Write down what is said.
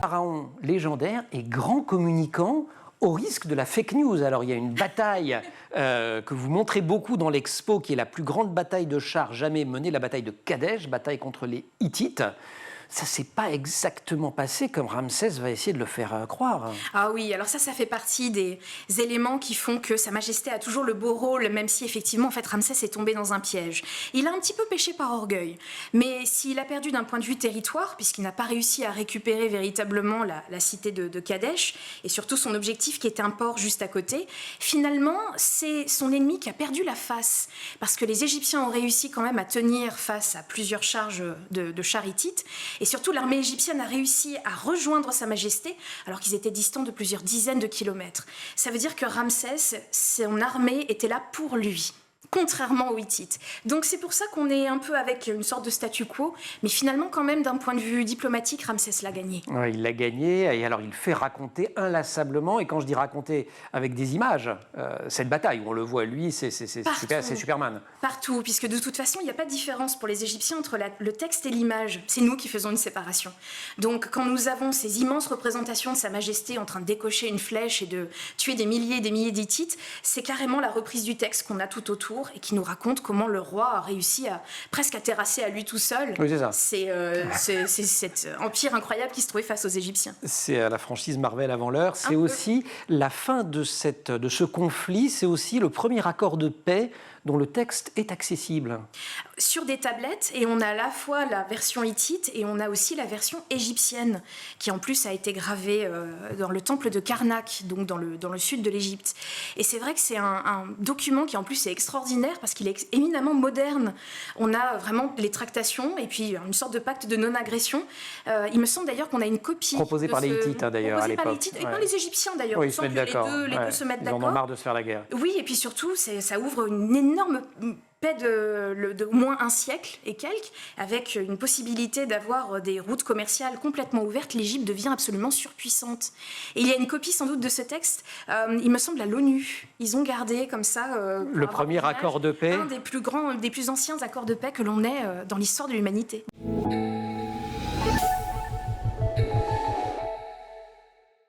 Pharaon légendaire et grand communicant au risque de la fake news. Alors il y a une bataille que vous montrez beaucoup dans l'expo, qui est la plus grande bataille de chars jamais menée, la bataille de Kadesh, bataille contre les Hittites. Ça ne s'est pas exactement passé comme Ramsès va essayer de le faire croire. Ah oui, alors ça fait partie des éléments qui font que Sa Majesté a toujours le beau rôle, même si effectivement, en fait, Ramsès est tombé dans un piège. Il a un petit peu péché par orgueil, mais s'il a perdu d'un point de vue territoire, puisqu'il n'a pas réussi à récupérer véritablement la cité de Kadesh, et surtout son objectif qui était un port juste à côté, finalement, c'est son ennemi qui a perdu la face, parce que les Égyptiens ont réussi quand même à tenir face à plusieurs charges de chars hittites. Et surtout, l'armée égyptienne a réussi à rejoindre Sa Majesté alors qu'ils étaient distants de plusieurs dizaines de kilomètres. Ça veut dire que Ramsès, son armée était là pour lui, contrairement aux Hittites. Donc c'est pour ça qu'on est un peu avec une sorte de statu quo, mais finalement quand même d'un point de vue diplomatique, Ramsès l'a gagné. Ouais, il l'a gagné, et alors il fait raconter inlassablement, et quand je dis raconter avec des images, cette bataille, où on le voit lui, c'est Superman. Partout, puisque de toute façon, il n'y a pas de différence pour les Égyptiens entre le texte et l'image. C'est nous qui faisons une séparation. Donc quand nous avons ces immenses représentations de Sa Majesté en train de décocher une flèche et de tuer des milliers et des milliers d'Hittites, c'est carrément la reprise du texte qu'on a tout autour et qui nous raconte comment le roi a réussi presque à terrasser à lui tout seul. Oui, c'est ça. C'est cet empire incroyable qui se trouvait face aux Égyptiens. C'est la franchise Marvel avant l'heure. C'est aussi la fin de ce conflit. C'est aussi le premier accord de paix dont le texte est accessible. Sur des tablettes, et on a à la fois la version hittite et on a aussi la version égyptienne, qui en plus a été gravée dans le temple de Karnak, donc dans le sud de l'Égypte. Et c'est vrai que c'est un document qui en plus est extraordinaire parce qu'il est éminemment moderne. On a vraiment les tractations et puis une sorte de pacte de non-agression. Il me semble d'ailleurs qu'on a une copie. Proposée par les Hittites d'ailleurs à l'époque. Et par les Égyptiens d'ailleurs. Oui, il semble que les deux se mettent d'accord. Ils en ont marre de se faire la guerre. Oui, et puis surtout, ça ouvre une énorme paix de au moins un siècle et quelques, avec une possibilité d'avoir des routes commerciales complètement ouvertes. L'Égypte devient absolument surpuissante. Et il y a une copie sans doute de ce texte, il me semble à l'ONU. Ils ont gardé comme ça le premier accord de paix. Un des plus anciens accords de paix que l'on ait dans l'histoire de l'humanité.